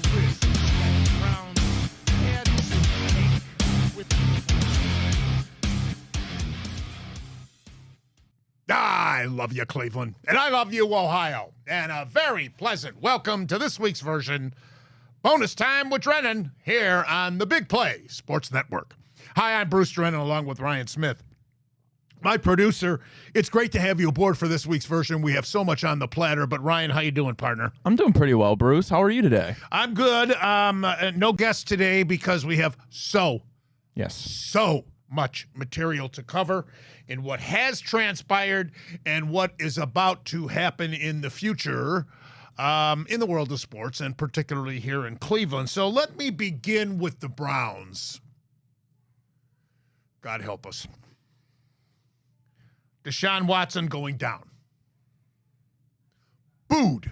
the risk that the Browns had to take with I love you, Cleveland, and I love you, Ohio, and a very pleasant welcome to this week's version, Bonus Time with Drennan, here on the Big Play Sports Network. Hi, I'm Bruce Drennan, along with Ryan Smith, my producer. It's great to have you aboard for this week's version. We have so much on the platter, but Ryan, how you doing, partner? I'm doing pretty well, Bruce. How are you today? I'm good. No guest today because we have so much material to cover in what has transpired and what is about to happen in the future in the world of sports, and particularly here in Cleveland. So let me begin with the Browns. God help us. Deshaun Watson going down. Booed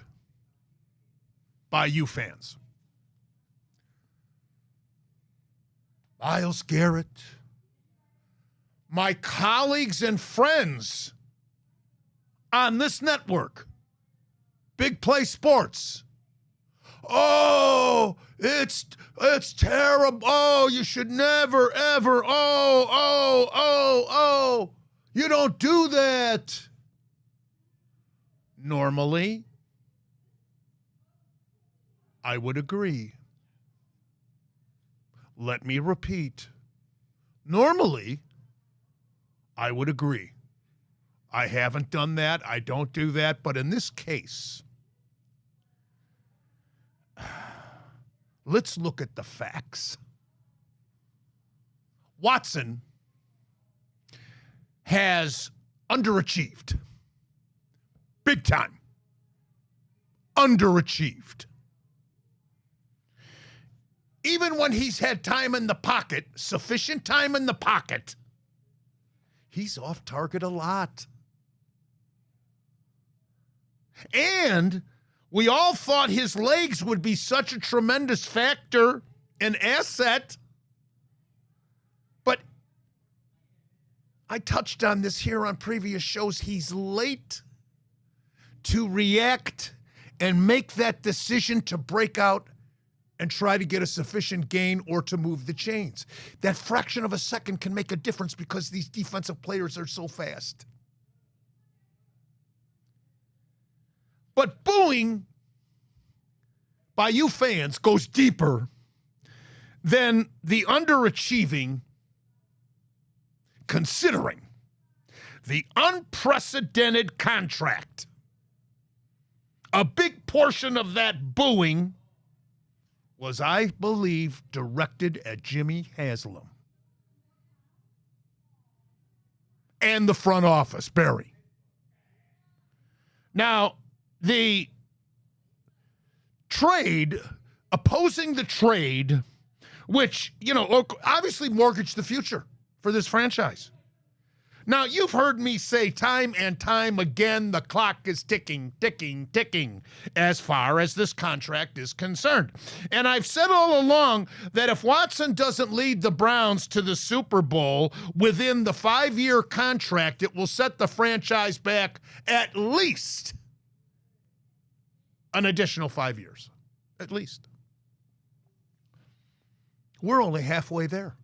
by you fans. Myles Garrett, my colleagues and friends on this network, Big Play Sports. Oh, it's terrible. Oh, you should never, ever. Oh. You don't do that. Normally, I would agree. Let me repeat. Normally, I would agree. I haven't done that. I don't do that. But in this case, let's look at the facts. Watson has underachieved. Big time. Underachieved. Even when he's had time in the pocket, sufficient time in the pocket, he's off target a lot. And we all thought his legs would be such a tremendous factor, an asset. But I touched on this here on previous shows. He's late to react and make that decision to break out and try to get a sufficient gain or to move the chains. That fraction of a second can make a difference because these defensive players are so fast. But booing by you fans goes deeper than the underachieving, considering the unprecedented contract. A big portion of that booing was, I believe, directed at Jimmy Haslam and the front office, Barry. Now, the trade, opposing the trade, which, obviously mortgaged the future for this franchise. Now, you've heard me say time and time again, the clock is ticking as far as this contract is concerned. And I've said all along that if Watson doesn't lead the Browns to the Super Bowl within the 5-year contract, it will set the franchise back at least an additional 5 years, at least. We're only halfway there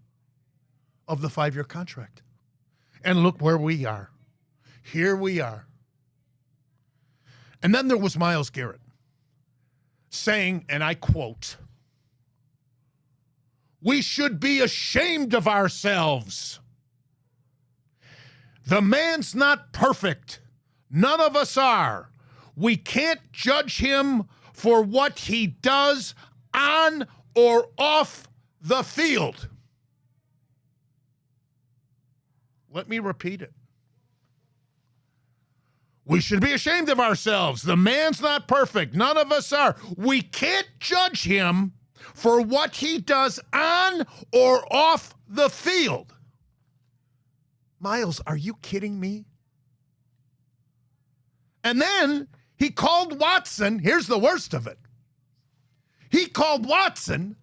of the 5-year contract. And look where we are. Here we are. And then there was Myles Garrett saying, and I quote, "We should be ashamed of ourselves. The man's not perfect. None of us are. We can't judge him for what he does on or off the field." Let me repeat it. We should be ashamed of ourselves. The man's not perfect. None of us are. We can't judge him for what he does on or off the field. Myles, are you kidding me? And then he called Watson. Here's the worst of it. He called Watson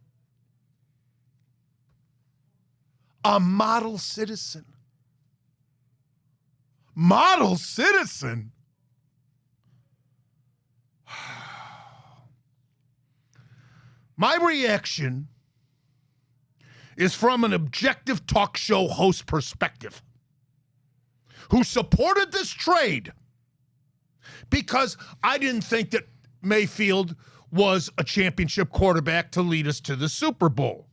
a model citizen. Model citizen? My reaction is from an objective talk show host perspective who supported this trade because I didn't think that Mayfield was a championship quarterback to lead us to the Super Bowl.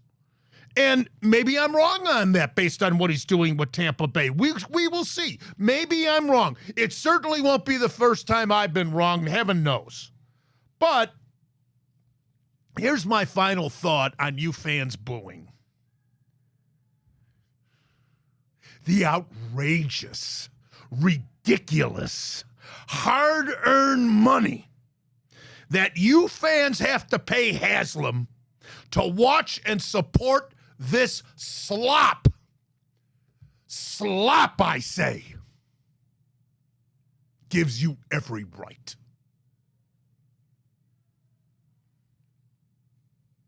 And maybe I'm wrong on that based on what he's doing with Tampa Bay. We will see. Maybe I'm wrong. It certainly won't be the first time I've been wrong, heaven knows. But here's my final thought on you fans booing. The outrageous, ridiculous, hard-earned money that you fans have to pay Haslam to watch and support this slop. Slop, I say, gives you every right.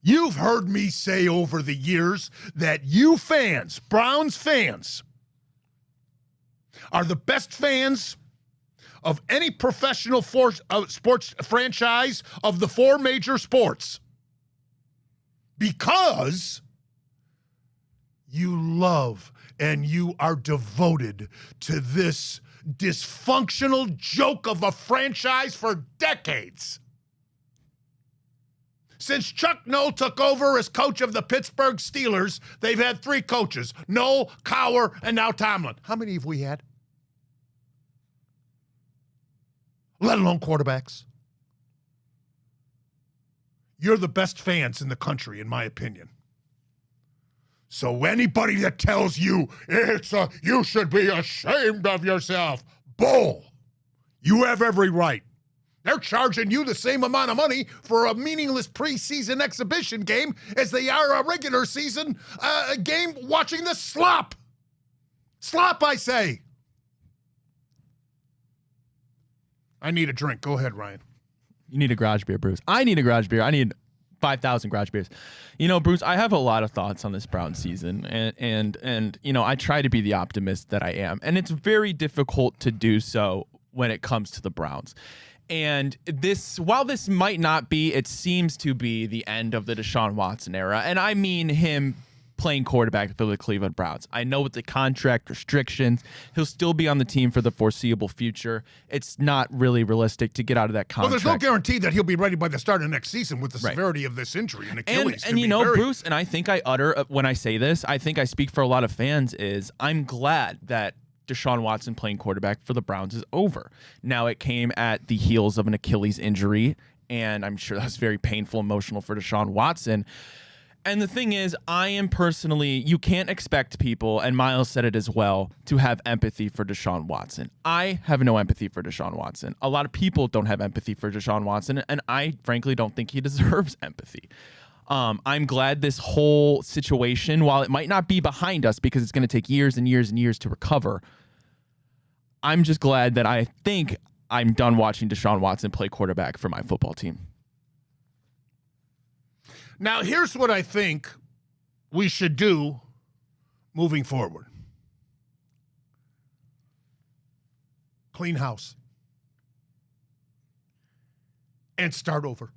You've heard me say over the years that you fans, Browns fans, are the best fans of any professional sports franchise of the four major sports because you love and you are devoted to this dysfunctional joke of a franchise for decades. Since Chuck Noll took over as coach of the Pittsburgh Steelers, they've had three coaches, Noll, Cowher, and now Tomlin. How many have we had? Let alone quarterbacks. You're the best fans in the country, in my opinion. So anybody that tells you you should be ashamed of yourself, bull. You have every right. They're charging you the same amount of money for a meaningless preseason exhibition game as they are a regular season game watching the slop. Slop, I say. I need a drink. Go ahead, Ryan. You need a garage beer, Bruce. I need a garage beer. I need 5,000 garage beers. You know, Bruce, I have a lot of thoughts on this Browns season, and you know, I try to be the optimist that I am, and it's very difficult to do so when it comes to the Browns. And while this might not be, it seems to be the end of the Deshaun Watson era, and I mean him playing quarterback for the Cleveland Browns. I know with the contract restrictions, he'll still be on the team for the foreseeable future. It's not really realistic to get out of that contract. Well, there's no guarantee that he'll be ready by the start of next season with the severity of this injury. And Achilles and you know, Bruce, and I think I utter, when I say this, I think I speak for a lot of fans, is I'm glad that Deshaun Watson playing quarterback for the Browns is over. Now, it came at the heels of an Achilles injury, and I'm sure that's very painful, emotional for Deshaun Watson. And the thing is, I am personally, you can't expect people, and Miles said it as well, to have empathy for Deshaun Watson. I have no empathy for Deshaun Watson. A lot of people don't have empathy for Deshaun Watson, and I frankly don't think he deserves empathy. I'm glad this whole situation, while it might not be behind us because it's going to take years and years and years to recover, I'm just glad that I think I'm done watching Deshaun Watson play quarterback for my football team. Now, here's what I think we should do moving forward. Clean house. And start over.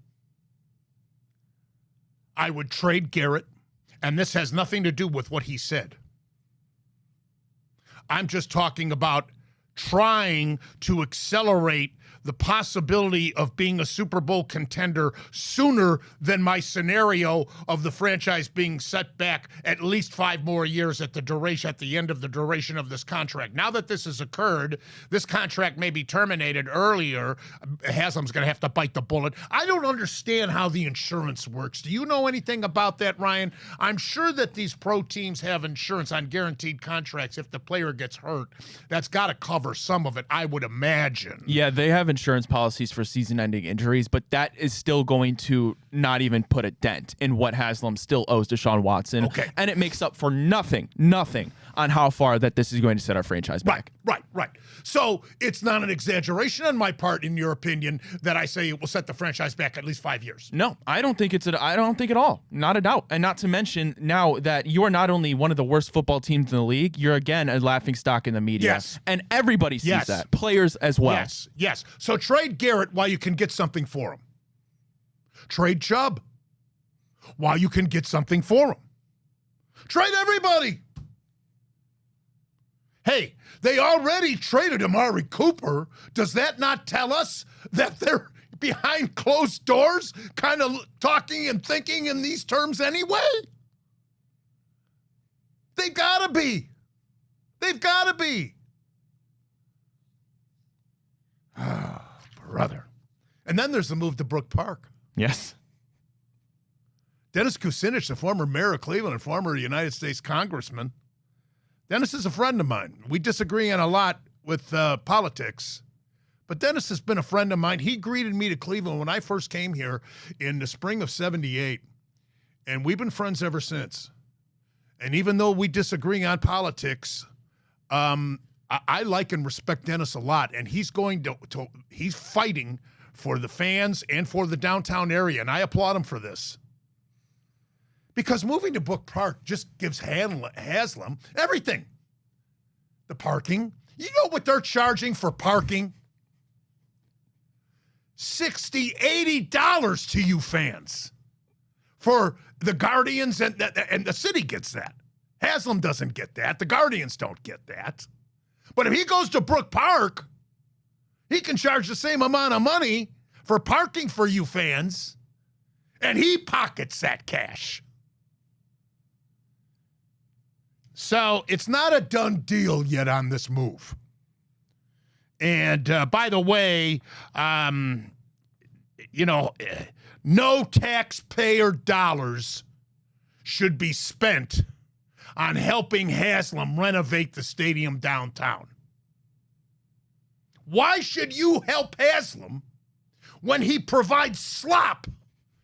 I would trade Garrett, and this has nothing to do with what he said. I'm just talking about trying to accelerate the possibility of being a Super Bowl contender sooner than my scenario of the franchise being set back at least 5 more years at the end of the duration of this contract. Now that this has occurred, this contract may be terminated earlier. Haslam's going to have to bite the bullet. I don't understand how the insurance works. Do you know anything about that, Ryan? I'm sure that these pro teams have insurance on guaranteed contracts. If the player gets hurt, that's got to cover some of it, I would imagine. Yeah, they have insurance policies for season-ending injuries, but that is still going to not even put a dent in what Haslam still owes Deshaun Watson. Okay. And it makes up for nothing on how far that this is going to set our franchise back. Right. So it's not an exaggeration on my part, in your opinion, that I say it will set the franchise back at least 5 years. No, I don't think I don't think at all. Not a doubt. And not to mention now that you are not only one of the worst football teams in the league, you're again a laughingstock in the media. Yes. And everybody sees that. Players as well. Yes. So trade Garrett while you can get something for him. Trade Chubb. while you can get something for them. Trade everybody. Hey, they already traded Amari Cooper. Does that not tell us that they're behind closed doors kind of talking and thinking in these terms anyway? They've got to be. They've got to be. Oh, brother. And then there's the move to Brook Park. Yes. Dennis Kucinich, the former mayor of Cleveland and former United States congressman. Dennis is a friend of mine. We disagree on a lot with politics, but Dennis has been a friend of mine. He greeted me to Cleveland when I first came here in the spring of '78, and we've been friends ever since. And even though we disagree on politics, I like and respect Dennis a lot, and he's going he's fighting for the fans and for the downtown area, and I applaud him for this. Because moving to Brook Park just gives Haslam everything. The parking. You know what they're charging for parking? $60, $80 to you fans. For the Guardians, and the city gets that. Haslam doesn't get that. The Guardians don't get that. But if he goes to Brook Park, he can charge the same amount of money for parking for you fans, and he pockets that cash. So it's not a done deal yet on this move. And by the way, no taxpayer dollars should be spent on helping Haslam renovate the stadium downtown. Why should you help Haslam when he provides slop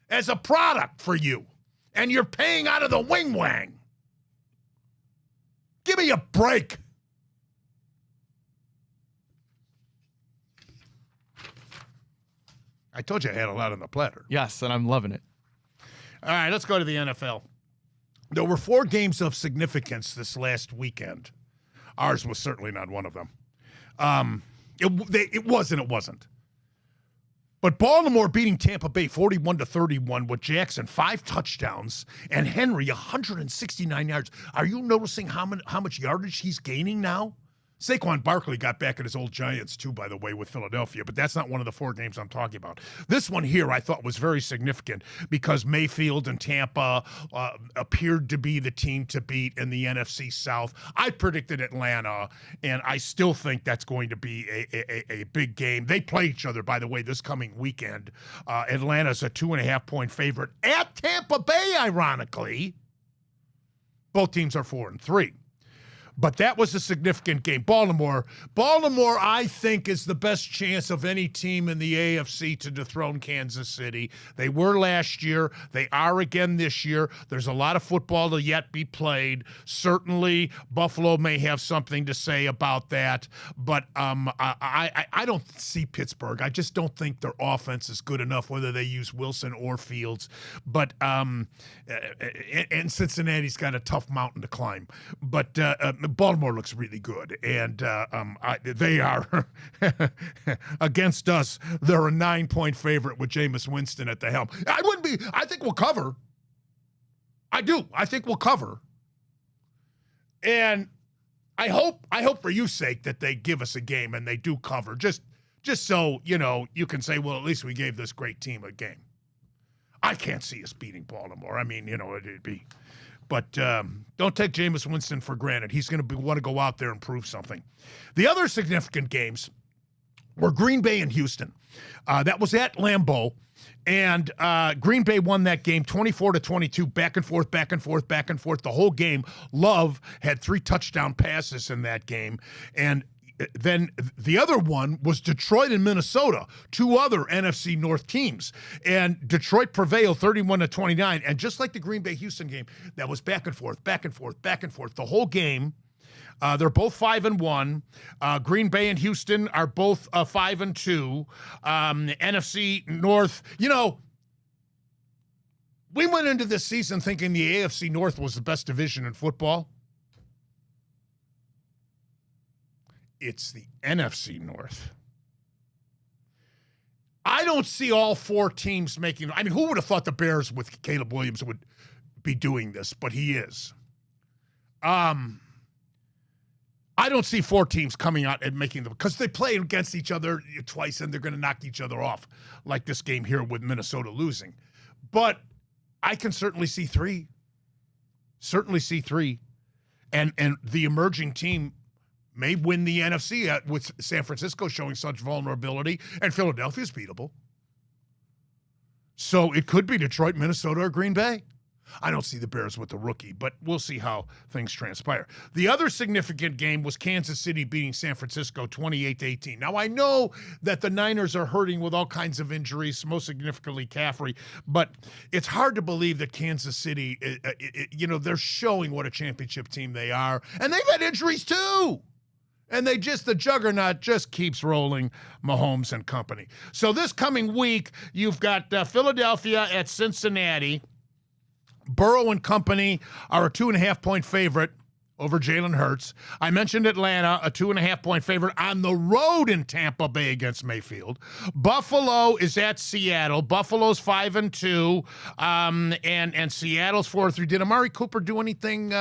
as a product for you and you're paying out of the wing-wang? Give me a break. I told you I had a lot on the platter. Yes, and I'm loving it. All right, let's go to the NFL. There were 4 games of significance this last weekend. Ours was certainly not one of them. It was and it wasn't. But Baltimore beating Tampa Bay 41-31 with Jackson 5 touchdowns and Henry 169 yards. Are you noticing how much yardage he's gaining now? Saquon Barkley got back at his old Giants too, by the way, with Philadelphia, but that's not one of the 4 games I'm talking about. This one here I thought was very significant because Mayfield and Tampa appeared to be the team to beat in the NFC South. I predicted Atlanta, and I still think that's going to be a big game. They play each other, by the way, this coming weekend. Atlanta's a 2.5-point favorite at Tampa Bay, ironically. Both teams are 4-3. But that was a significant game. Baltimore, I think, is the best chance of any team in the AFC to dethrone Kansas City. They were last year. They are again this year. There's a lot of football to yet be played. Certainly, Buffalo may have something to say about that. But I don't see Pittsburgh. I just don't think their offense is good enough, whether they use Wilson or Fields. But and Cincinnati's got a tough mountain to climb. But Baltimore looks really good, and they are against us. They're a 9-point favorite with Jameis Winston at the helm. I think we'll cover. I do. I think we'll cover, and I hope for your sake that they give us a game and they do cover. Just so you can say, well, at least we gave this great team a game. I can't see us beating Baltimore. I mean, it'd be. But don't take Jameis Winston for granted. He's going to want to go out there and prove something. The other significant games were Green Bay and Houston. That was at Lambeau. And Green Bay won that game 24-22, back and forth, back and forth, back and forth. The whole game. Love had 3 touchdown passes in that game. And then the other one was Detroit and Minnesota, 2 other NFC North teams. And Detroit prevailed 31-29. And just like the Green Bay-Houston game, that was back and forth, back and forth, back and forth. The whole game. They're both 5-1. Green Bay and Houston are both 5-2. NFC North, we went into this season thinking the AFC North was the best division in football. It's the NFC North. I don't see all four teams making. I mean, who would have thought the Bears with Caleb Williams would be doing this? But he is. I don't see four teams coming out and making them because they play against each other twice and they're going to knock each other off, like this game here with Minnesota losing. But I can certainly see three. Certainly see three. And the emerging team may win the NFC with San Francisco showing such vulnerability, and Philadelphia's beatable. So it could be Detroit, Minnesota, or Green Bay. I don't see the Bears with the rookie, but we'll see how things transpire. The other significant game was Kansas City beating San Francisco 28-18. Now, I know that the Niners are hurting with all kinds of injuries, most significantly Caffrey, but it's hard to believe that Kansas City, they're showing what a championship team they are, and they've had injuries too. And the juggernaut just keeps rolling, Mahomes and company. So this coming week, you've got Philadelphia at Cincinnati. Burrow and company are a 2.5-point favorite over Jalen Hurts. I mentioned Atlanta, a 2.5-point favorite on the road in Tampa Bay against Mayfield. Buffalo is at Seattle. Buffalo's 5-2, and Seattle's 4-3. Did Amari Cooper do anything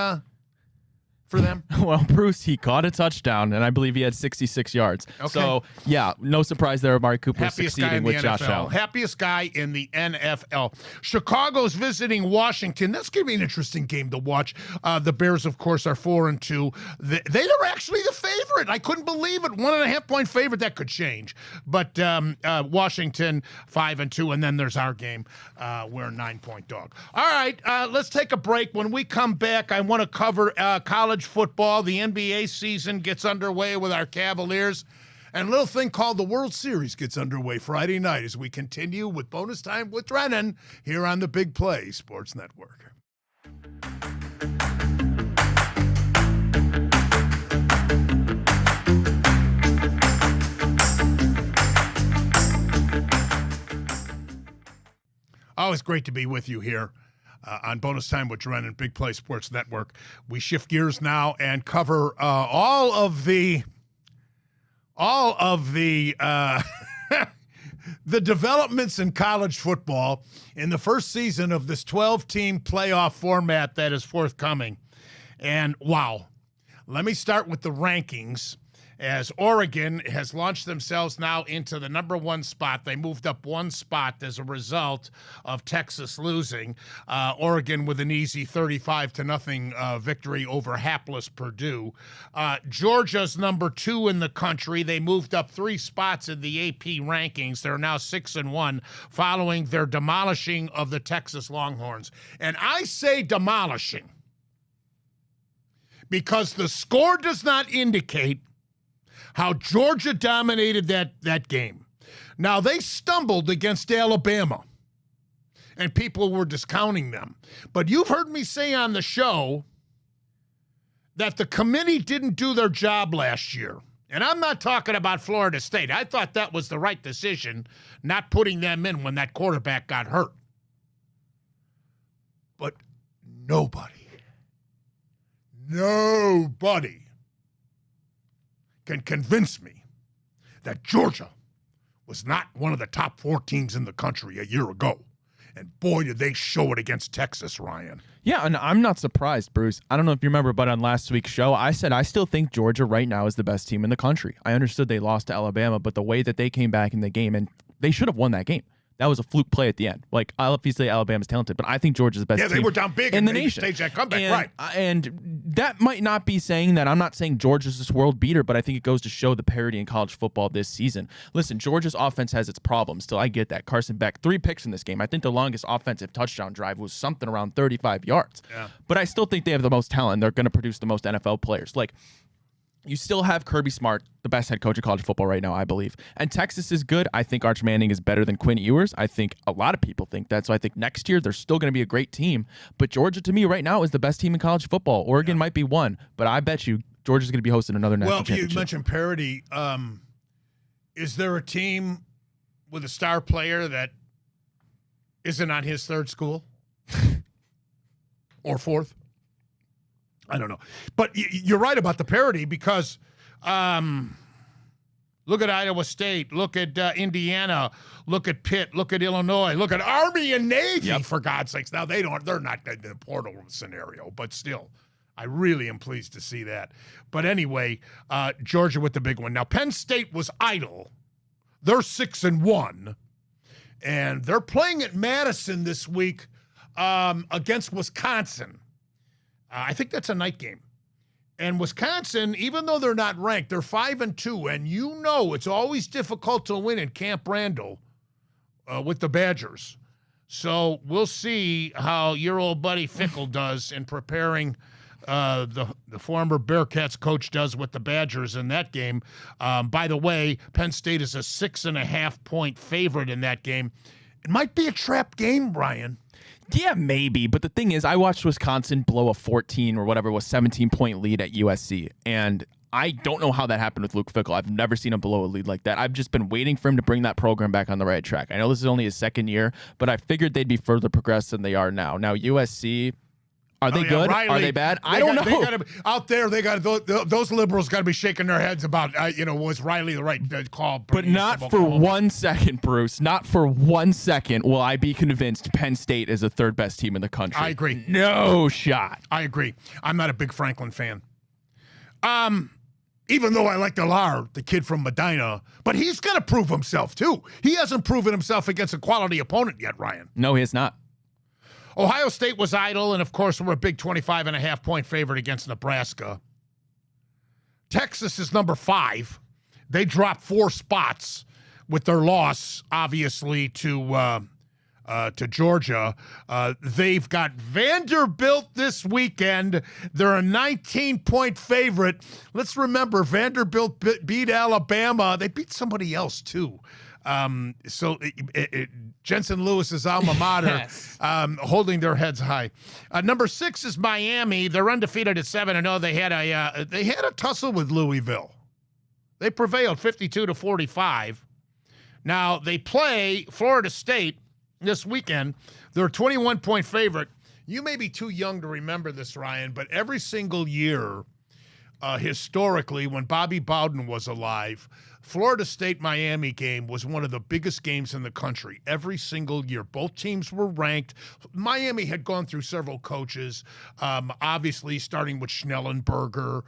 for them? Well, Bruce, he caught a touchdown, and I believe he had 66 yards. Okay. So, yeah, no surprise there. Amari Cooper succeeding with Josh Allen. Happiest guy in the NFL. Chicago's visiting Washington. That's going to be an interesting game to watch. The Bears, of course, are 4-2. They are actually the favorite. I couldn't believe it. 1.5-point favorite. That could change. But Washington, 5-2, and then there's our game. We're a 9-point dog. All right, let's take a break. When we come back, I want to cover college football. The NBA season gets underway with our Cavaliers, and a little thing called the World Series gets underway Friday night as we continue with Bonus Time with Drennan here on the Big Play Sports Network. Always great to be with you here on Bonus Time with Drennan, Big Play Sports Network. We shift gears now and cover all of the the developments in college football in the first season of this 12-team playoff format that is forthcoming. And wow, let me start with the rankings. As Oregon has launched themselves now into the number one spot. They moved up one spot as a result of Texas losing. Oregon with an easy 35-0 victory over hapless Purdue. Georgia's number 2 in the country. They moved up 3 spots in the AP rankings. They're now 6-1 following their demolishing of the Texas Longhorns. And I say demolishing because the score does not indicate how Georgia dominated that game. Now, they stumbled against Alabama, and people were discounting them. But you've heard me say on the show that the committee didn't do their job last year. And I'm not talking about Florida State. I thought that was the right decision, not putting them in when that quarterback got hurt. But nobody can convince me that Georgia was not one of the top 4 teams in the country a year ago. And boy, did they show it against Texas, Ryan. Yeah, and I'm not surprised, Bruce. I don't know if you remember, but on last week's show, I said I still think Georgia right now is the best team in the country. I understood they lost to Alabama, but the way that they came back in the game, and they should have won that game. That was a fluke play at the end. Like, obviously Alabama's talented, but I think Georgia's the best team. Yeah, they were down big in the nation. Stage that comeback, right. And that might not be saying that. I'm not saying Georgia's this world beater, but I think it goes to show the parity in college football this season. Listen, Georgia's offense has its problems. Still, I get that. Carson Beck, 3 picks in this game. I think the longest offensive touchdown drive was something around 35 yards. Yeah. But I still think they have the most talent. They're going to produce the most NFL players. Like, you still have Kirby Smart, the best head coach of college football right now, I believe. And Texas is good. I think Arch Manning is better than Quinn Ewers. I think a lot of people think that. So I think next year they're still going to be a great team. But Georgia, to me, right now is the best team in college football. Oregon might be one, but I bet you Georgia's going to be hosting another national championship. Well, you mentioned parity. Is there a team with a star player that isn't on his 3rd school or 4th? I don't know. But you're right about the parity because Look at Iowa State. Look at Indiana. Look at Pitt. Look at Illinois. Look at Army and Navy, for God's sakes. Now, they're not in the portal scenario, but still, I really am pleased to see that. But anyway, Georgia with the big one. Now, Penn State was idle. They're 6-1, and they're playing at Madison this week against Wisconsin. I think that's a night game. And Wisconsin, even though they're not ranked, they're 5-2, and you know it's always difficult to win in Camp Randall with the Badgers. So we'll see how your old buddy Fickle does in preparing the former Bearcats coach does with the Badgers in that game. By the way, Penn State is a 6.5-point favorite in that game. It might be a trap game, Brian. Yeah, maybe. But the thing is, I watched Wisconsin blow a 14 or whatever it was 17-point lead at USC. And I don't know how that happened with Luke Fickell. I've never seen him blow a lead like that. I've just been waiting for him to bring that program back on the right track. I know this is only his second year, but I figured they'd be further progressed than they are now. Now, USC... Are they good? Riley, are they bad? I don't know. They gotta, out there, those liberals got to be shaking their heads about, was Riley the right call? But not for 1 second, Bruce. Not for 1 second will I be convinced Penn State is the third best team in the country. I agree. No shot. I agree. I'm not a big Franklin fan. Even though I like Delar, the kid from Medina, but he's got to prove himself too. He hasn't proven himself against a quality opponent yet, Ryan. No, he has not. Ohio State was idle, and of course, we're a big 25.5-point favorite against Nebraska. Texas is number 5. They dropped 4 spots with their loss, obviously, to Georgia. They've got Vanderbilt this weekend. They're a 19-point favorite. Let's remember, Vanderbilt beat Alabama. They beat somebody else, too. Jensen Lewis's alma mater, Yes. holding their heads high. Number 6 is Miami. They're undefeated at 7-0. They had a tussle with Louisville. They prevailed 52-45. Now they play Florida State this weekend. They're a 21-point favorite. You may be too young to remember this, Ryan, but every single year, historically, when Bobby Bowden was alive, Florida State-Miami game was one of the biggest games in the country every single year. Both teams were ranked. Miami had gone through several coaches, obviously starting with Schnellenberger,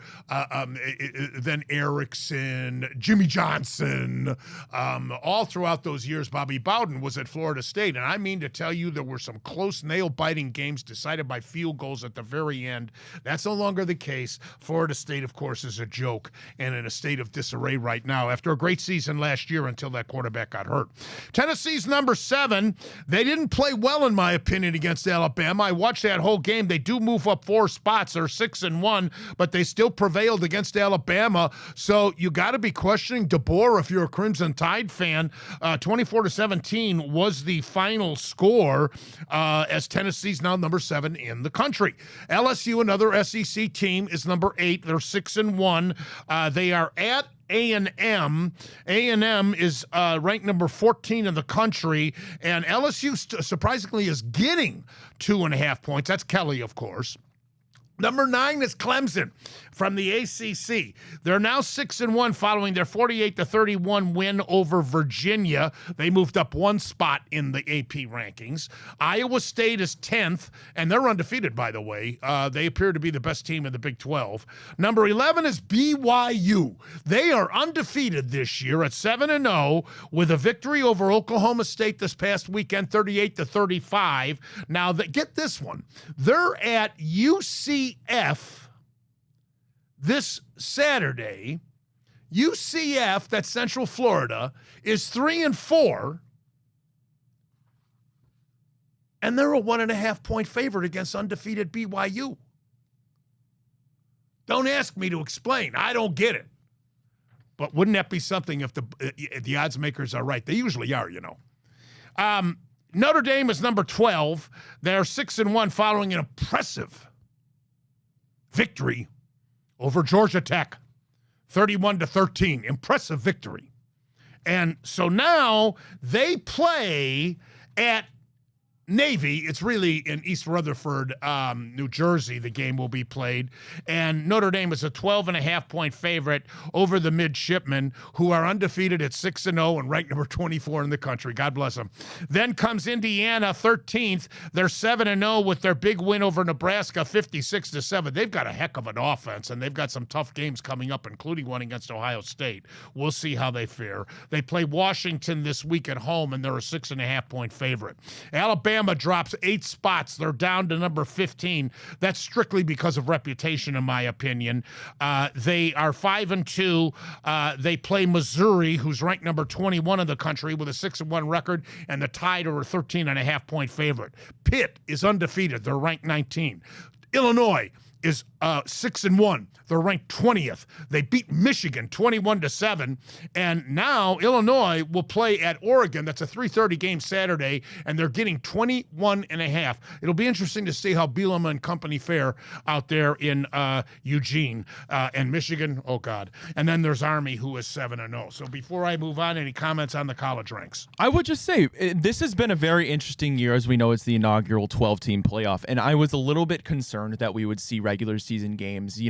then Erickson, Jimmy Johnson. All throughout those years, Bobby Bowden was at Florida State. And I mean to tell you, there were some close nail-biting games decided by field goals at the very end. That's no longer the case. Florida State, of course, is a joke and in a state of disarray right now after a great season last year until that quarterback got hurt. Tennessee's number 7. They didn't play well, in my opinion, against Alabama. I watched that whole game. They do move up 4 spots. They're 6-1, but they still prevailed against Alabama. So you got to be questioning DeBoer if you're a Crimson Tide fan. 24-17 was the final score as Tennessee's now number 7 in the country. LSU, another SEC team, is number 8. They're 6-1. They are at A&M. A&M is ranked number 14 in the country, and LSU surprisingly is getting 2.5 points. That's Kelly, of course. Number 9 is Clemson from the ACC. They're now 6-1 following their 48-31 win over Virginia. They moved up 1 spot in the AP rankings. Iowa State is 10th, and they're undefeated, by the way. They appear to be the best team in the Big 12. Number 11 is BYU. They are undefeated this year at 7-0 with a victory over Oklahoma State this past weekend, 38-35. Now, get this one. They're at UCF this Saturday. UCF, that's Central Florida, is 3-4, and they're a 1.5-point favorite against undefeated BYU. Don't ask me to explain. I don't get it. But wouldn't that be something if the odds makers are right? They usually are, you know. Notre Dame is number 12. They're 6-1 following an impressive victory over Georgia Tech, 31-13. Impressive victory. And so now they play at Navy, it's really in East Rutherford, New Jersey, the game will be played. And Notre Dame is a 12.5-point favorite over the midshipmen, who are undefeated at 6-0 and ranked number 24 in the country. God bless them. Then comes Indiana, 13th. They're 7-0 with their big win over Nebraska, 56-7. They've got a heck of an offense, and they've got some tough games coming up, including one against Ohio State. We'll see how they fare. They play Washington this week at home, and they're a 6.5-point favorite. Alabama drops 8 spots. They're down to number 15. That's strictly because of reputation, in my opinion. They are 5-2. They play Missouri, who's ranked number 21 in the country with a 6-1 record, and the Tide are a 13.5-point favorite. Pitt is undefeated. They're ranked 19. Illinois is 6-1. They're ranked 20th. They beat Michigan 21-7, and now Illinois will play at Oregon. That's a 3:30 game Saturday, and they're getting 21.5. It'll be interesting to see how Bielema and company fare out there in Eugene and Michigan. Oh God! And then there's Army, who is 7-0. So before I move on, any comments on the college ranks? I would just say this has been a very interesting year. As we know, it's the inaugural 12-team playoff, and I was a little bit concerned that we would see regular season games,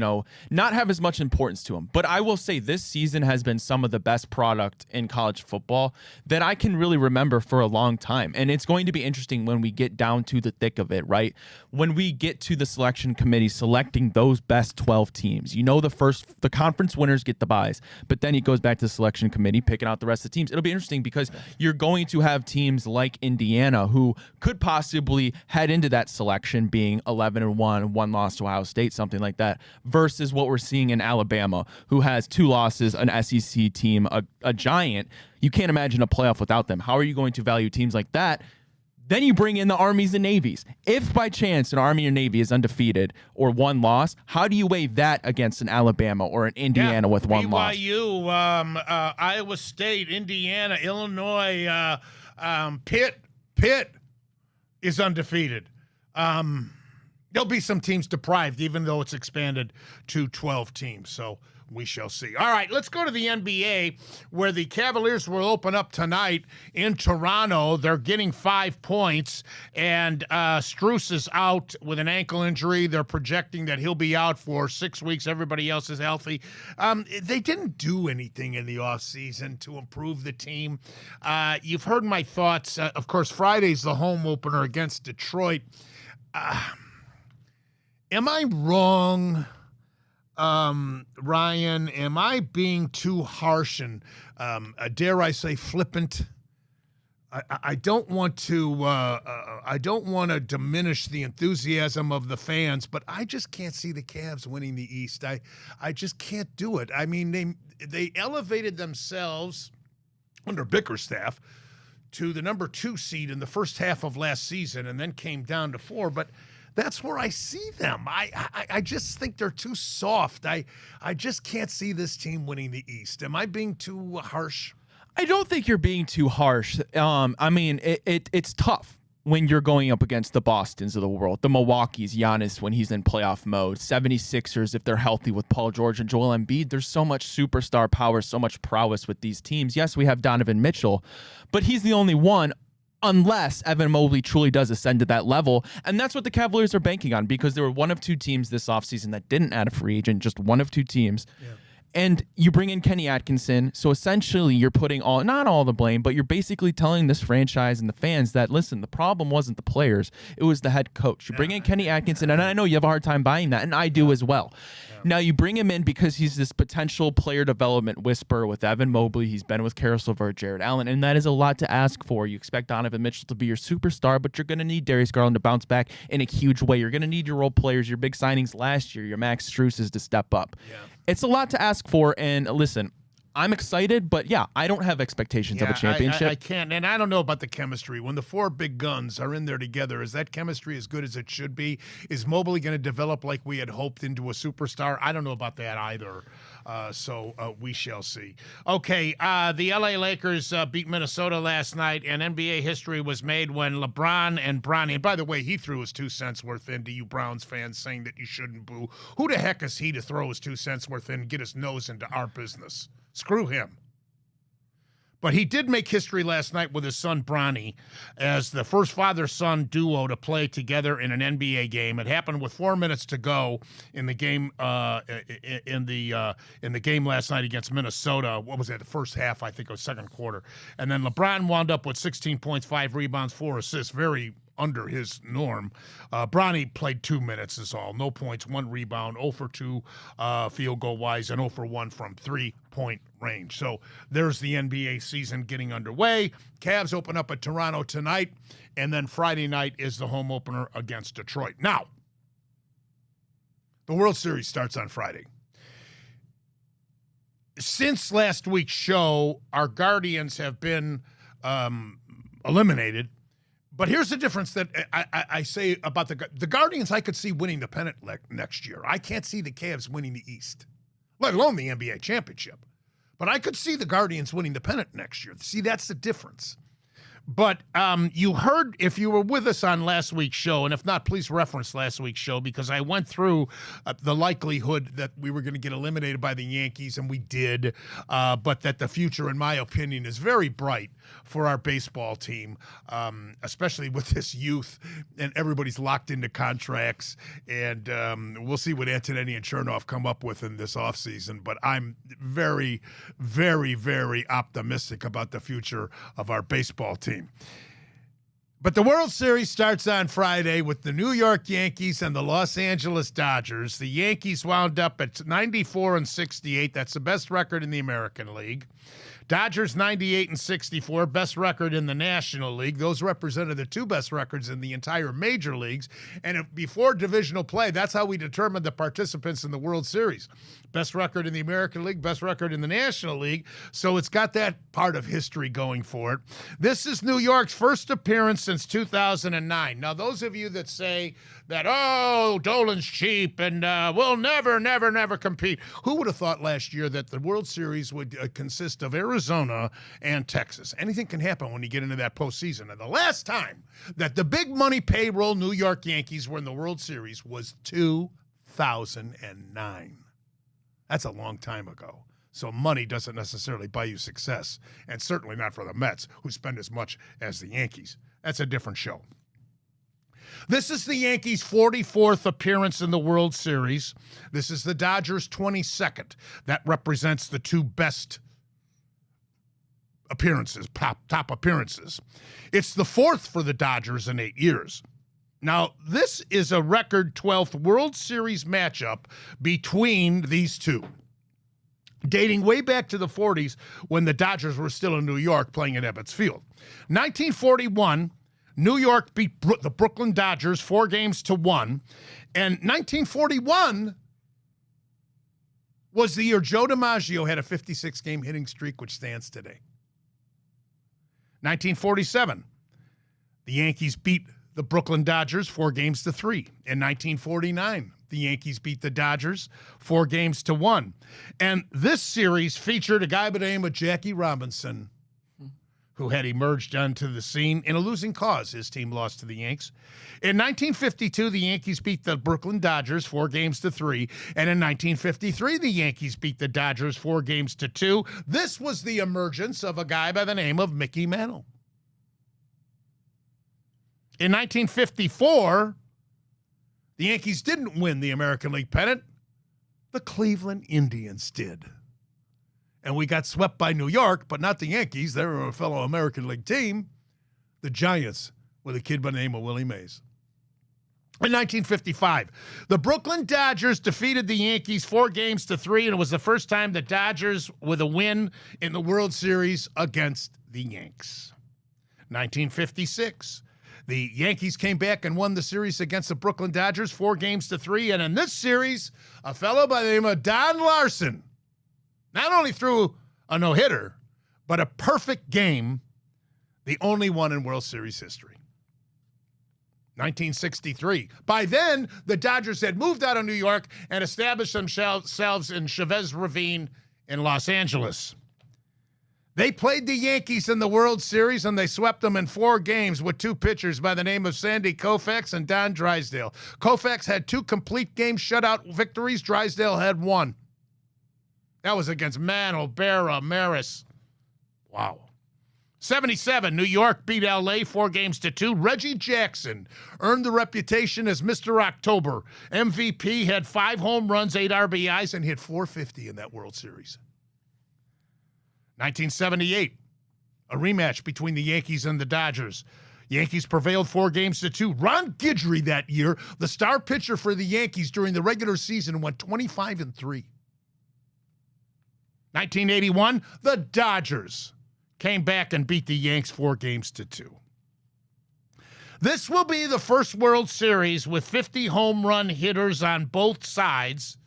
not have as much importance to them. But I will say this season has been some of the best product in college football that I can really remember for a long time. And it's going to be interesting when we get down to the thick of it, right? When we get to the selection committee selecting those best 12 teams, the conference winners get the buys, but then it goes back to the selection committee picking out the rest of the teams. It'll be interesting because you're going to have teams like Indiana who could possibly head into that selection being 11-1, 1 loss to Ohio State, something like that, versus what we're seeing in Alabama, who has 2 losses, an SEC team, a giant. You can't imagine a playoff without them. How are you going to value teams like that? Then you bring in the Armies and Navies. If by chance an Army or Navy is undefeated or 1 loss, how do you weigh that against an Alabama or an Indiana with 1 loss? BYU, Iowa State, Indiana, Illinois, Pitt is undefeated. There'll be some teams deprived, even though it's expanded to 12 teams. So we shall see. All right, let's go to the NBA, where the Cavaliers will open up tonight in Toronto. They're getting 5 points, and Strus is out with an ankle injury. They're projecting that he'll be out for 6 weeks. Everybody else is healthy. They didn't do anything in the offseason to improve the team. You've heard my thoughts. Of course, Friday's the home opener against Detroit. Am I wrong, Ryan? Am I being too harsh and, dare I say, flippant? I don't want to diminish the enthusiasm of the fans, but I just can't see the Cavs winning the East. I just can't do it. I mean, they elevated themselves under Bickerstaff to the number 2 seed in the first half of last season, and then came down to 4. But that's where I see them. I just think they're too soft. I just can't see this team winning the East. Am I being too harsh? I don't think you're being too harsh. I mean, it's tough when you're going up against the Bostons of the world, the Milwaukee's, Giannis when he's in playoff mode, 76ers if they're healthy with Paul George and Joel Embiid. There's so much superstar power, so much prowess with these teams. Yes, we have Donovan Mitchell, but he's the only one, unless Evan Mobley truly does ascend to that level. And that's what the Cavaliers are banking on, because there were one of 2 teams this offseason that didn't add a free agent, just one of 2 teams. Yeah. And you bring in Kenny Atkinson, so essentially you're putting not all the blame, but you're basically telling this franchise and the fans that, listen, the problem wasn't the players, it was the head coach. You bring in Kenny Atkinson, and I know you have a hard time buying that, and I do as well. Now, you bring him in because he's this potential player development whisperer with Evan Mobley. He's been with Caris LeVert, Jared Allen, and that is a lot to ask for. You expect Donovan Mitchell to be your superstar, but you're going to need Darius Garland to bounce back in a huge way. You're going to need your role players, your big signings last year, your Max Struses to step up. Yeah. It's a lot to ask for, and listen, I'm excited, but yeah, I don't have expectations of a championship. I can't, and I don't know about the chemistry. When the 4 big guns are in there together, is that chemistry as good as it should be? Is Mobley going to develop like we had hoped into a superstar? I don't know about that either. So we shall see. Okay, the LA Lakers beat Minnesota last night, and NBA history was made when LeBron and Bronny, and by the way, he threw his 2 cents worth into you Browns fans saying that you shouldn't boo. Who the heck is he to throw his 2 cents worth in and get his nose into our business? Screw him. But he did make history last night with his son Bronny as the first father-son duo to play together in an NBA game. It happened with 4 minutes to go in the game in the game last night against Minnesota. What was that? The first half, I think it was second quarter. And then LeBron wound up with 16 points, 5 rebounds, 4 assists. Very under his norm. Bronny played 2 minutes is all. No points, 1 rebound, 0 for 2 field goal wise, and 0 for 1 from 3-point range. So there's the NBA season getting underway. Cavs open up at Toronto tonight, and then Friday night is the home opener against Detroit. Now, the World Series starts on Friday. Since last week's show, our Guardians have been eliminated. But here's the difference that I say about the Guardians. I could see winning the pennant next year. I can't see the Cavs winning the East, let alone the NBA championship. But I could see the Guardians winning the pennant next year. See, that's the difference. But you heard, if you were with us on last week's show, and if not, please reference last week's show, because I went through the likelihood that we were going to get eliminated by the Yankees, and we did, but that the future, in my opinion, is very bright for our baseball team, especially with this youth, and everybody's locked into contracts, and we'll see what Antonetti and Chernoff come up with in this offseason, but I'm very, very, very optimistic about the future of our baseball team. But the World Series starts on Friday with the New York Yankees and the Los Angeles Dodgers. The Yankees wound up at 94-68. That's the best record in the American League. Dodgers 98-64, best record in the National League. Those represented the 2 best records in the entire major leagues. And before divisional play, that's how we determined the participants in the World Series. Best record in the American League, best record in the National League. So it's got that part of history going for it. This is New York's first appearance since 2009. Now, those of you that say that, oh, Dolan's cheap and we'll never, never, never compete. Who would have thought last year that the World Series would consist of Arizona and Texas? Anything can happen when you get into that postseason. And the last time that the big money payroll New York Yankees were in the World Series was 2009. That's a long time ago. So money doesn't necessarily buy you success, and certainly not for the Mets, who spend as much as the Yankees. That's a different show. This is the Yankees' 44th appearance in the World Series. This is the Dodgers' 22nd. That represents the 2 best appearances, top appearances. It's the 4th for the Dodgers in 8 years. Now, this is a record 12th World Series matchup between these two, dating way back to the 40s when the Dodgers were still in New York playing at Ebbets Field. 1941, New York beat the Brooklyn Dodgers 4-1. And 1941 was the year Joe DiMaggio had a 56-game hitting streak, which stands today. 1947, the Yankees beat the Brooklyn Dodgers 4-3. In 1949, the Yankees beat the Dodgers 4-1. And this series featured a guy by the name of Jackie Robinson, who had emerged onto the scene in a losing cause. His team lost to the Yanks. In 1952, the Yankees beat the Brooklyn Dodgers 4-3. And in 1953, the Yankees beat the Dodgers 4-2. This was the emergence of a guy by the name of Mickey Mantle. In 1954, the Yankees didn't win the American League pennant. The Cleveland Indians did. And we got swept by New York, but not the Yankees. They were a fellow American League team. The Giants with a kid by the name of Willie Mays. In 1955, the Brooklyn Dodgers defeated the Yankees 4-3, and it was the first time the Dodgers with a win in the World Series against the Yanks. 1956, the Yankees came back and won the series against the Brooklyn Dodgers 4-3, and in this series, a fellow by the name of Don Larson not only threw a no-hitter, but a perfect game, the only one in World Series history. 1963. By then, the Dodgers had moved out of New York and established themselves in Chavez Ravine in Los Angeles. They played the Yankees in the World Series, and they swept them in 4 games with 2 pitchers by the name of Sandy Koufax and Don Drysdale. Koufax had 2 complete game shutout victories. Drysdale had 1. That was against Mantle, Berra, Maris. Wow. 77, New York beat LA 4-2. Reggie Jackson earned the reputation as Mr. October. MVP, had 5 home runs, 8 RBIs, and hit .450 in that World Series. 1978, a rematch between the Yankees and the Dodgers. Yankees prevailed 4-2. Ron Guidry that year, the star pitcher for the Yankees during the regular season, went 25-3. 1981, the Dodgers came back and beat the Yanks 4-2. This will be the first World Series with 50 home run hitters on both sides,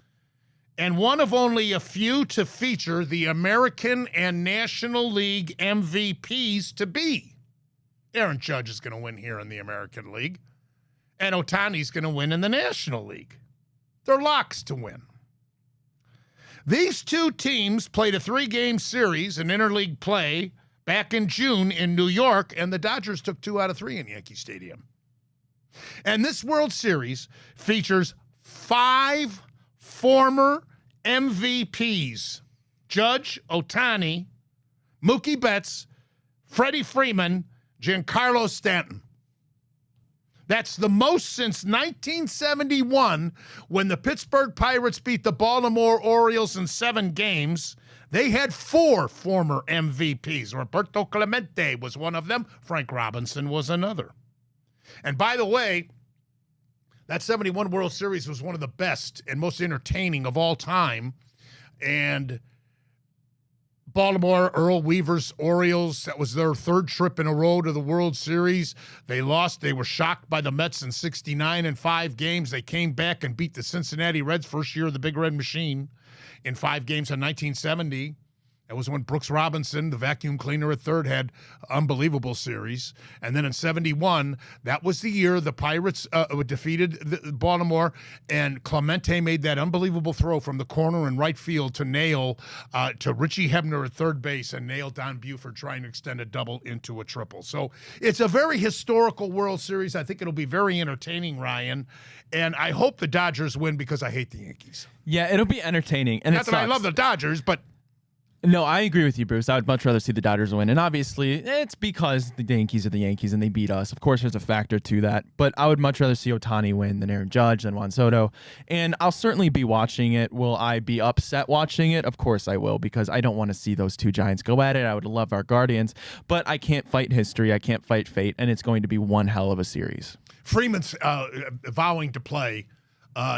and one of only a few to feature the American and National League MVPs to be. Aaron Judge is going to win here in the American League, and Ohtani's going to win in the National League. They're locks to win. These two teams played a 3-game series in interleague play back in June in New York, and the Dodgers took 2 out of 3 in Yankee Stadium. And this World Series features 5 former MVPs: Judge, Ohtani, Mookie Betts, Freddie Freeman, Giancarlo Stanton. That's the most since 1971, when the Pittsburgh Pirates beat the Baltimore Orioles in 7 games. They had 4 former MVPs. Roberto Clemente was one of them. Frank Robinson was another. And by the way, that 71 World Series was one of the best and most entertaining of all time. And Baltimore, Earl Weaver's Orioles, that was their 3rd trip in a row to the World Series. They lost. They were shocked by the Mets in 69 in 5 games. They came back and beat the Cincinnati Reds, first year of the Big Red Machine, in 5 games in 1970. That was when Brooks Robinson, the vacuum cleaner at third, had unbelievable series. And then in 71, that was the year the Pirates defeated Baltimore, and Clemente made that unbelievable throw from the corner in right field to nail to Richie Hebner at third base and nail Don Buford trying to extend a double into a triple. So it's a very historical World Series. I think it'll be very entertaining, Ryan. And I hope the Dodgers win because I hate the Yankees. Yeah, it'll be entertaining. And not that I love the Dodgers, but... No, I agree with you, Bruce. I would much rather see the Dodgers win. And obviously, it's because the Yankees are the Yankees and they beat us. Of course, there's a factor to that. But I would much rather see Ohtani win than Aaron Judge, than Juan Soto. And I'll certainly be watching it. Will I be upset watching it? Of course I will, because I don't want to see those 2 Giants go at it. I would love our Guardians. But I can't fight history. I can't fight fate. And it's going to be one hell of a series. Freeman's vowing to play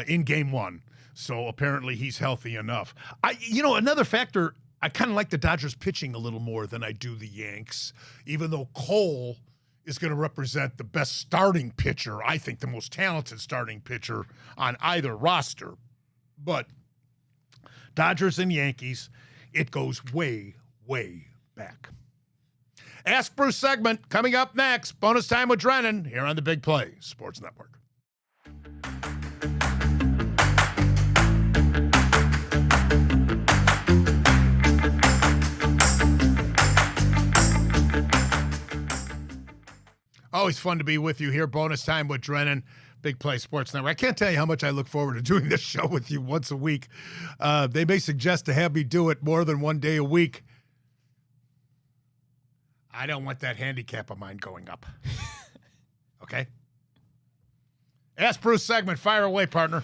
in Game 1. So apparently he's healthy enough. Another factor... I kind of like the Dodgers pitching a little more than I do the Yanks, even though Cole is going to represent the best starting pitcher, I think the most talented starting pitcher on either roster. But Dodgers and Yankees, it goes way, way back. Ask Bruce segment coming up next. Bonus time with Drennan here on the Big Play Sports Network. Always fun to be with you here. Bonus time with Drennan, Big Play Sports Network. I can't tell you how much I look forward to doing this show with you once a week. They may suggest to have me do it more than 1 day a week. I don't want that handicap of mine going up. Okay? Ask Bruce segment. Fire away, partner.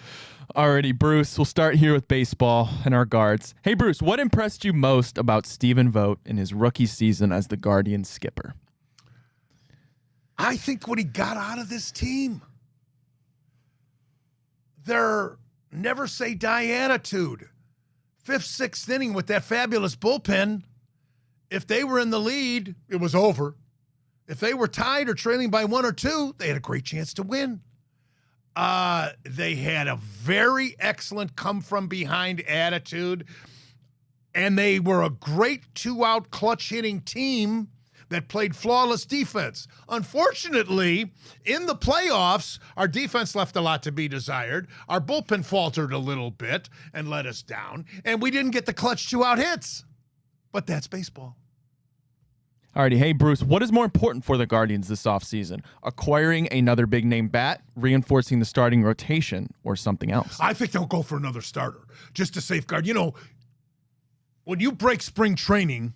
Alrighty, Bruce. We'll start here with baseball and our guards. Hey, Bruce, what impressed you most about Stephen Vogt in his rookie season as the Guardians skipper? I think what he got out of this team, their never say die attitude. 5th, 6th inning with that fabulous bullpen. If they were in the lead, it was over. If they were tied or trailing by 1 or 2, they had a great chance to win. They had a very excellent come from behind attitude, and they were a great 2-out clutch hitting team that played flawless defense. Unfortunately, in the playoffs, our defense left a lot to be desired. Our bullpen faltered a little bit and let us down, and we didn't get the clutch 2-out hits. But that's baseball. Alrighty, hey, Bruce, what is more important for the Guardians this offseason? Acquiring another big-name bat, reinforcing the starting rotation, or something else? I think they'll go for another starter, just to safeguard. You know, when you break spring training,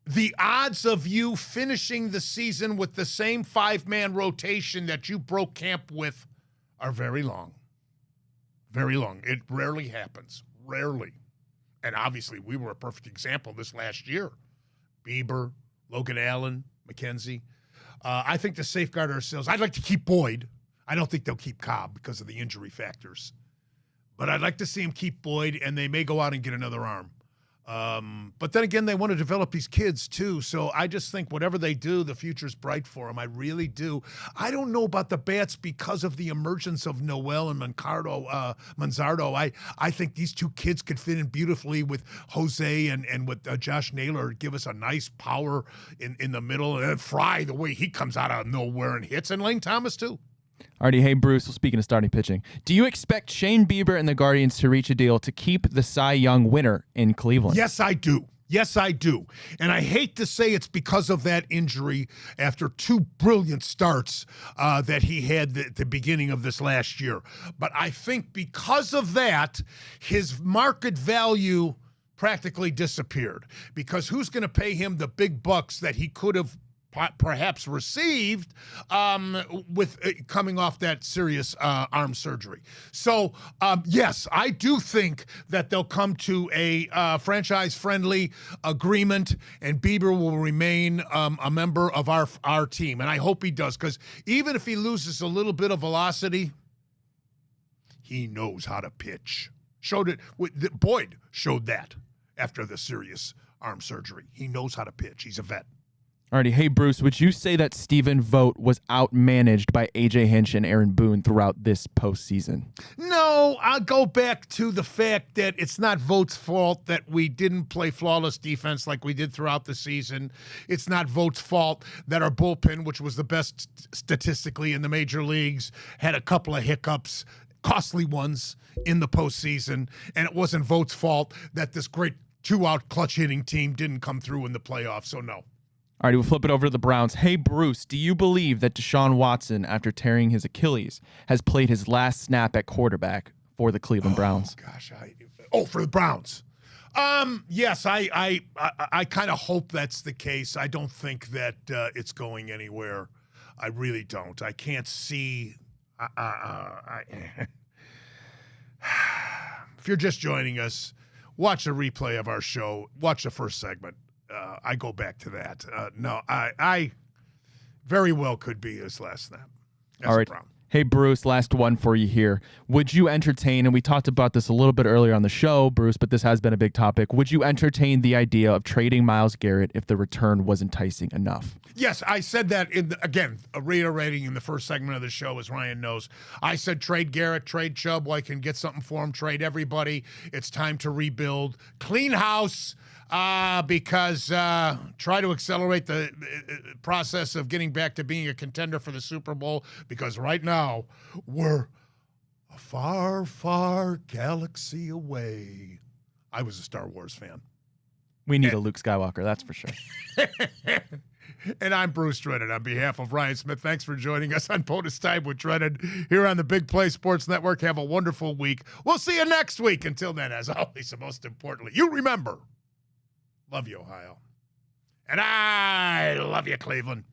the odds of you finishing the season with the same 5-man rotation that you broke camp with are very long. Very long. It rarely happens. Rarely. And obviously, we were a perfect example this last year. Bieber, Logan Allen, McKenzie. I think to safeguard ourselves, I'd like to keep Boyd. I don't think they'll keep Cobb because of the injury factors. But I'd like to see him keep Boyd, and they may go out and get another arm. But then again, they want to develop these kids too. So I just think whatever they do, the future's bright for them. I really do. I don't know about the bats because of the emergence of Noel and Manzardo. I think these two kids could fit in beautifully with Jose and with Josh Naylor. Give us a nice power in the middle. And Fry, the way he comes out of nowhere and hits. And Lane Thomas too. Alrighty, hey Bruce, well, speaking of starting pitching, do you expect Shane Bieber and the Guardians to reach a deal to keep the Cy Young winner in Cleveland? Yes, I do. Yes, I do. And I hate to say it's because of that injury after 2 brilliant starts that he had at the beginning of this last year. But I think because of that, his market value practically disappeared. Because who's going to pay him the big bucks that he could have perhaps received with coming off that serious arm surgery. So, yes, I do think that they'll come to a franchise-friendly agreement, and Bieber will remain a member of our team. And I hope he does, because even if he loses a little bit of velocity, he knows how to pitch. Boyd showed that after the serious arm surgery. He knows how to pitch. He's a vet. Alrighty, hey Bruce, would you say that Stephen Vogt was outmanaged by AJ Hinch and Aaron Boone throughout this postseason? No, I'll go back to the fact that it's not Vogt's fault that we didn't play flawless defense like we did throughout the season. It's not Vogt's fault that our bullpen, which was the best statistically in the major leagues, had a couple of hiccups, costly ones, in the postseason. And it wasn't Vogt's fault that this great 2-out clutch hitting team didn't come through in the playoffs. So no. All right, we'll flip it over to the Browns. Hey, Bruce, do you believe that Deshaun Watson, after tearing his Achilles, has played his last snap at quarterback for the Cleveland Browns? Gosh, for the Browns. Yes, I kind of hope that's the case. I don't think that it's going anywhere. I really don't. I can't see. If you're just joining us, watch a replay of our show. Watch the first segment. I go back to that. No, I very well could be his last snap. All right. Hey, Bruce, last one for you here. Would you entertain, and we talked about this a little bit earlier on the show, Bruce, but this has been a big topic. Would you entertain the idea of trading Myles Garrett if the return was enticing enough? Yes, I said that, again, reiterating in the first segment of the show, as Ryan knows. I said trade Garrett, trade Chubb, I can get something for him, trade everybody. It's time to rebuild. Clean house. Because try to accelerate the process of getting back to being a contender for the Super Bowl, because right now we're a far, far galaxy away. I was a Star Wars fan. We need a Luke Skywalker, that's for sure. And I'm Bruce Drennan. On behalf of Ryan Smith, thanks for joining us on Bonus Time with Drennan here on the Big Play Sports Network. Have a wonderful week. We'll see you next week. Until then, as always, and most importantly, you remember, love you, Ohio. And I love you, Cleveland.